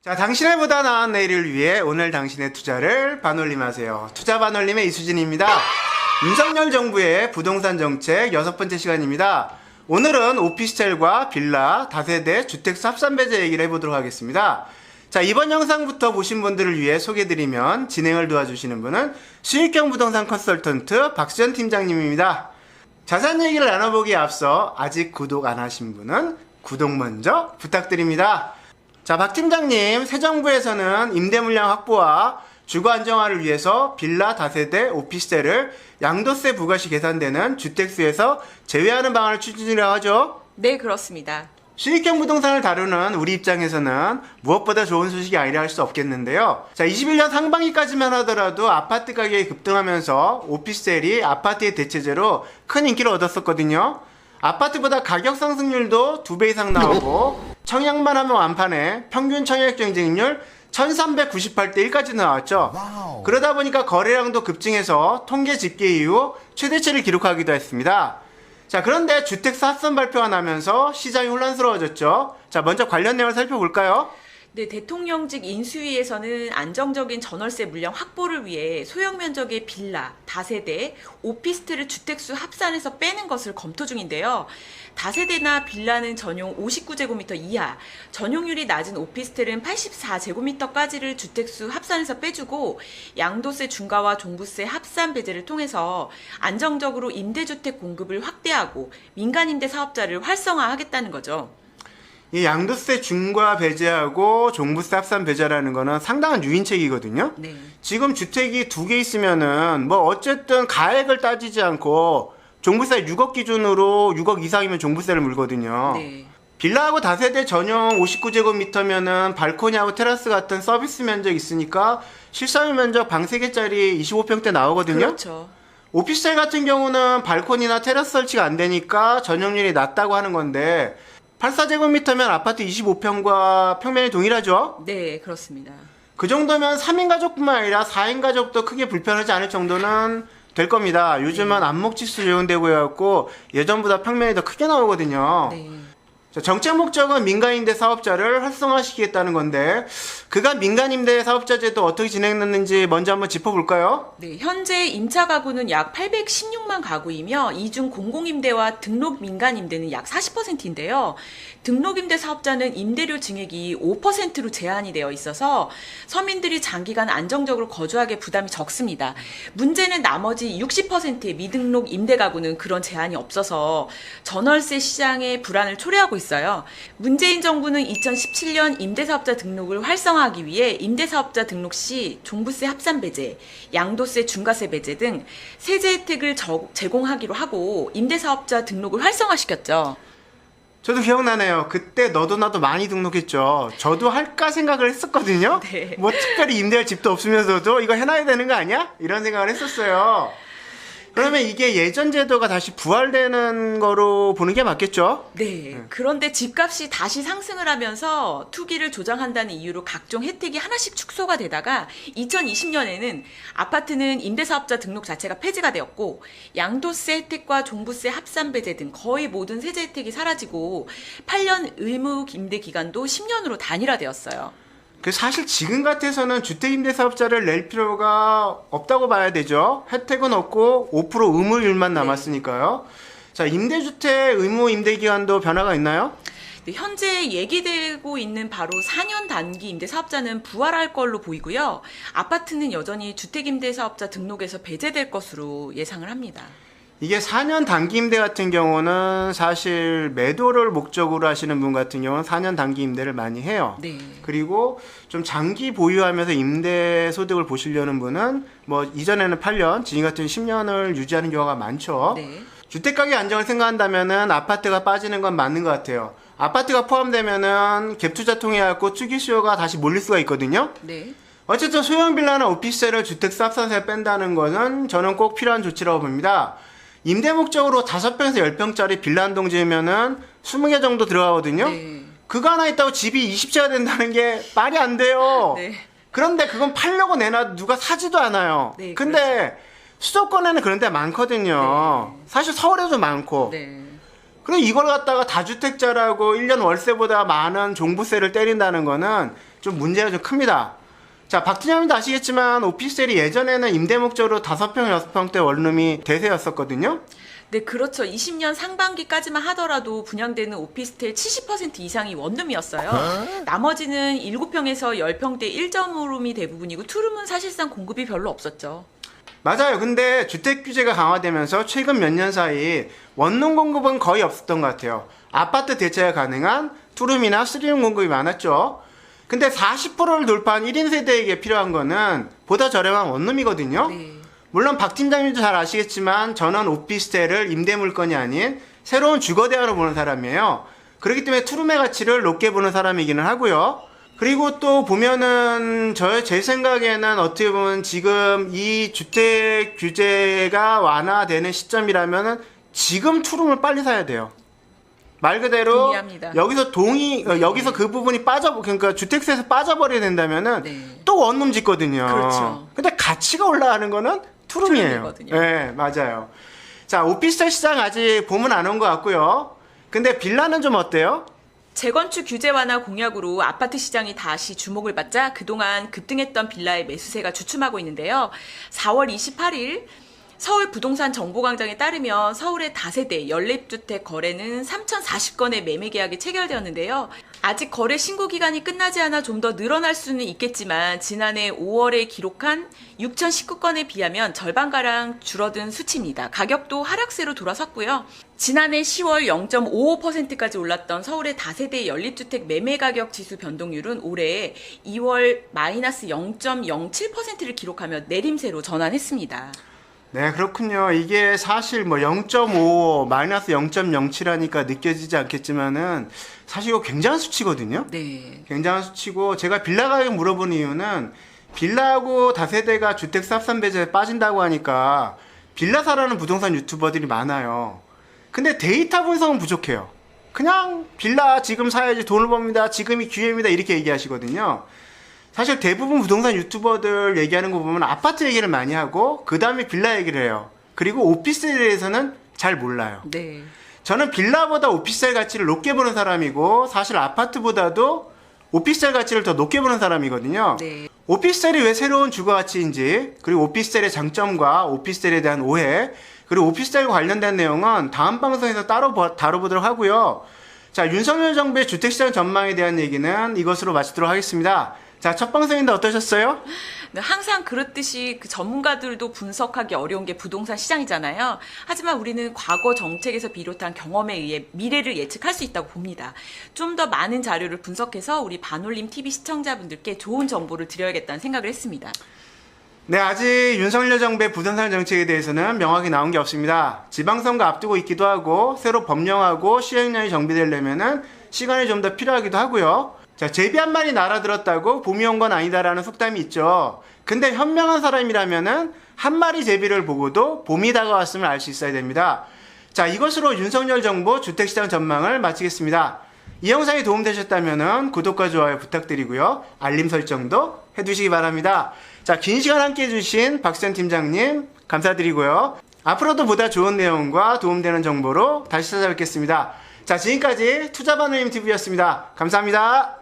자, 당신의 보다 나은 내일을 위해 오늘 당신의 투자를 반올림하세요. 투자 반올림의 이수진입니다. 윤석열 정부의 부동산 정책 6번째 시간입니다. 오늘은 오피스텔과 빌라, 다세대, 주택수 합산배제 얘기를 해보도록 하겠습니다. 자, 이번 영상부터 보신 분들을 위해 소개드리면 진행을 도와주시는 분은 수익형 부동산 컨설턴트 박수현 팀장님입니다. 자세한 얘기를 나눠보기에 앞서 아직 구독 안 하신 분은 구독 먼저 부탁드립니다. 자, 박 팀장님, 새 정부에서는 임대 물량 확보와 주거 안정화를 위해서 빌라, 다세대, 오피스텔을 양도세 부과시 계산되는 주택수에서 제외하는 방안을 추진 중이라고 하죠. 네, 그렇습니다. 수익형 부동산을 다루는 우리 입장에서는 무엇보다 좋은 소식이 아니라 할 수 없겠는데요. 자, 21년 상반기까지만 하더라도 아파트 가격이 급등하면서 오피스텔이 아파트의 대체제로 큰 인기를 얻었었거든요. 아파트보다 가격 상승률도 2배 이상 나오고 청약만 하면 완판에 평균 청약 경쟁률 1398대 1까지 나왔죠. 와우. 그러다 보니까 거래량도 급증해서 통계 집계 이후 최대치를 기록하기도 했습니다. 자, 그런데 주택수 합산 발표가 나면서 시장이 혼란스러워졌죠. 자, 먼저 관련 내용을 살펴볼까요? 네, 대통령직 인수위에서는 안정적인 전월세 물량 확보를 위해 소형 면적의 빌라, 다세대, 오피스텔을 주택수 합산해서 빼는 것을 검토 중인데요. 다세대나 빌라는 전용 59제곱미터 이하, 전용률이 낮은 오피스텔은 84제곱미터까지를 주택수 합산해서 빼주고 양도세 중과와 종부세 합산 배제를 통해서 안정적으로 임대주택 공급을 확대하고 민간 임대 사업자를 활성화하겠다는 거죠. 이 양도세 중과 배제하고 종부세 합산 배제라는 거는 상당한 유인책이거든요. 네. 지금 주택이 2개 있으면은 뭐 어쨌든 가액을 따지지 않고 종부세 6억 기준으로 6억 이상이면 종부세를 물거든요. 네. 빌라하고 다세대 전용 59제곱미터면은 발코니하고 테라스 같은 서비스 면적 있으니까 실사유 면적 방 3개짜리 25평대 나오거든요. 그렇죠. 오피스텔 같은 경우는 발코니나 테라스 설치가 안 되니까 전용률이 낮다고 하는 건데 84제곱미터면 아파트 25평과 평면이 동일하죠? 네, 그렇습니다. 그 정도면 3인 가족뿐만 아니라 4인 가족도 크게 불편하지 않을 정도는 될 겁니다. 요즘은 안목지수 적용되고 해갖고 예전보다 평면이 더 크게 나오거든요. 네. 자, 정책 목적은 민간임대 사업자를 활성화시키겠다는 건데 그간 민간임대 사업자 제도 어떻게 진행됐는지 먼저 한번 짚어볼까요? 네, 현재 임차 가구는 약 816만 가구이며 이중 공공임대와 등록 민간임대는 약 40%인데요. 등록임대 사업자는 임대료 증액이 5%로 제한이 되어 있어서 서민들이 장기간 안정적으로 거주하기에 부담이 적습니다. 문제는 나머지 60%의 미등록 임대 가구는 그런 제한이 없어서 전월세 시장의 불안을 초래하고 있어요. 문재인 정부는 2017년 임대사업자 등록을 활성화하기 위해 임대사업자 등록 시 종부세 합산 배제, 양도세 중과세 배제 등 세제 혜택을 제공하기로 하고 임대사업자 등록을 활성화시켰죠. 저도 기억나네요. 그때 너도 나도 많이 등록했죠. 저도 할까 생각을 했었거든요. 네. 뭐 특별히 임대할 집도 없으면서도 이거 해놔야 되는 거 아니야? 이런 생각을 했었어요. 그러면 이게 예전 제도가 다시 부활되는 거로 보는 게 맞겠죠? 네. 그런데 집값이 다시 상승을 하면서 투기를 조장한다는 이유로 각종 혜택이 하나씩 축소가 되다가 2020년에는 아파트는 임대사업자 등록 자체가 폐지가 되었고 양도세 혜택과 종부세 합산 배제 등 거의 모든 세제 혜택이 사라지고 8년 의무 임대 기간도 10년으로 단일화되었어요. 그 사실 지금 같아서는 주택임대사업자를 낼 필요가 없다고 봐야 되죠. 혜택은 없고 5% 의무율만 남았으니까요. 자, 임대주택 의무 임대기간도 변화가 있나요? 네, 현재 얘기되고 있는 바로 4년 단기 임대사업자는 부활할 걸로 보이고요. 아파트는 여전히 주택임대사업자 등록에서 배제될 것으로 예상을 합니다. 이게 4년 단기 임대 같은 경우는 사실 매도를 목적으로 하시는 분 같은 경우는 4년 단기 임대를 많이 해요. 네. 그리고 좀 장기 보유하면서 임대 소득을 보시려는 분은 뭐 이전에는 8년, 지금 같은 10년을 유지하는 경우가 많죠. 네. 주택가격 안정을 생각한다면은 아파트가 빠지는 건 맞는 것 같아요. 아파트가 포함되면은 갭투자 통해 갖고 투기 수요가 다시 몰릴 수가 있거든요. 네. 어쨌든 소형 빌라나 오피스텔을 주택수 합산세에 뺀다는 것은 저는 꼭 필요한 조치라고 봅니다. 임대 목적으로 5평에서 10평짜리 빌라 한 동 지으면은 20개 정도 들어가거든요. 네. 그거 하나 있다고 집이 20채가 된다는 게 말이 안 돼요. 네. 그런데 그건 팔려고 내놔도 누가 사지도 않아요. 네, 근데 그렇죠. 수도권에는 그런 데 많거든요. 네. 사실 서울에도 많고. 네. 그럼 이걸 갖다가 다주택자라고 1년 월세보다 많은 종부세를 때린다는 거는 좀 문제가 좀 큽니다. 자, 박진영님도 아시겠지만 오피스텔이 예전에는 임대 목적으로 5평, 6평대 원룸이 대세였었거든요. 네, 그렇죠. 20년 상반기까지만 하더라도 분양되는 오피스텔 70% 이상이 원룸이었어요. 나머지는 7평에서 10평대 1점룸이 대부분이고 투룸은 사실상 공급이 별로 없었죠. 맞아요. 근데 주택 규제가 강화되면서 최근 몇 년 사이 원룸 공급은 거의 없었던 것 같아요. 아파트 대체가 가능한 투룸이나 쓰리룸 공급이 많았죠. 근데 40%를 돌파한 1인 세대에게 필요한 거는 보다 저렴한 원룸이거든요. 네. 물론 박 팀장님도 잘 아시겠지만 저는 오피스텔을 임대 물건이 아닌 새로운 주거 대화로 보는 사람이에요. 그렇기 때문에 투룸의 가치를 높게 보는 사람이기는 하고요. 그리고 또 보면은 제 생각에는 어떻게 보면 지금 이 주택 규제가 완화되는 시점이라면은 지금 투룸을 빨리 사야 돼요. 말 그대로 동의합니다. 여기서 그 부분이 그러니까 주택세에서 빠져버려야 된다면은 네. 또 원룸 짓거든요. 그렇죠. 근데 가치가 올라가는 거는 투룸이에요. 투룸이거든요. 네, 맞아요. 자, 오피스텔 시장 아직 봄은 안 온 것 같고요. 근데 빌라는 좀 어때요? 재건축 규제 완화 공약으로 아파트 시장이 다시 주목을 받자 그동안 급등했던 빌라의 매수세가 주춤하고 있는데요. 4월 28일 서울 부동산 정보광장에 따르면 서울의 다세대 연립주택 거래는 3,040건의 매매 계약이 체결되었는데요. 아직 거래 신고 기간이 끝나지 않아 좀 더 늘어날 수는 있겠지만 지난해 5월에 기록한 6,019건에 비하면 절반가량 줄어든 수치입니다. 가격도 하락세로 돌아섰고요. 지난해 10월 0.55%까지 올랐던 서울의 다세대 연립주택 매매 가격 지수 변동률은 올해 2월 마이너스 0.07%를 기록하며 내림세로 전환했습니다. 네, 그렇군요. 이게 사실 뭐 0.5, 마이너스 0.07하니까 느껴지지 않겠지만은 사실 이거 굉장한 수치거든요. 네. 굉장한 수치고 제가 빌라 가격 물어본 이유는 빌라하고 다세대가 주택 쌉싼 배제에 빠진다고 하니까 빌라 사라는 부동산 유튜버들이 많아요. 근데 데이터 분석은 부족해요. 그냥 빌라 지금 사야지 돈을 법니다. 지금이 기회입니다. 이렇게 얘기하시거든요. 사실 대부분 부동산 유튜버들 얘기하는 거 보면 아파트 얘기를 많이 하고 그 다음에 빌라 얘기를 해요. 그리고 오피스텔에 대해서는 잘 몰라요. 네. 저는 빌라보다 오피스텔 가치를 높게 보는 사람이고 사실 아파트보다도 오피스텔 가치를 더 높게 보는 사람이거든요. 네. 오피스텔이 왜 새로운 주거 가치인지, 그리고 오피스텔의 장점과 오피스텔에 대한 오해, 그리고 오피스텔과 관련된 내용은 다음 방송에서 따로 다뤄보도록 하고요. 자, 윤석열 정부의 주택시장 전망에 대한 얘기는 이것으로 마치도록 하겠습니다. 자, 첫 방송인데 어떠셨어요? 네, 항상 그렇듯이 그 전문가들도 분석하기 어려운 게 부동산 시장이잖아요. 하지만 우리는 과거 정책에서 비롯한 경험에 의해 미래를 예측할 수 있다고 봅니다. 좀 더 많은 자료를 분석해서 우리 반올림 TV 시청자분들께 좋은 정보를 드려야겠다는 생각을 했습니다. 네, 아직 윤석열 정부의 부동산 정책에 대해서는 명확히 나온 게 없습니다. 지방선거 앞두고 있기도 하고 새로 법령하고 시행령이 정비되려면은 시간이 좀 더 필요하기도 하고요. 자, 제비 한 마리 날아들었다고 봄이 온 건 아니다라는 속담이 있죠. 근데 현명한 사람이라면은 한 마리 제비를 보고도 봄이 다가왔음을 알 수 있어야 됩니다. 자, 이것으로 윤석열 정부 주택시장 전망을 마치겠습니다. 이 영상이 도움되셨다면은 구독과 좋아요 부탁드리고요. 알림 설정도 해두시기 바랍니다. 자, 긴 시간 함께 해주신 박수현 팀장님 감사드리고요. 앞으로도 보다 좋은 내용과 도움되는 정보로 다시 찾아뵙겠습니다. 자, 지금까지 투자반올림 TV였습니다. 감사합니다.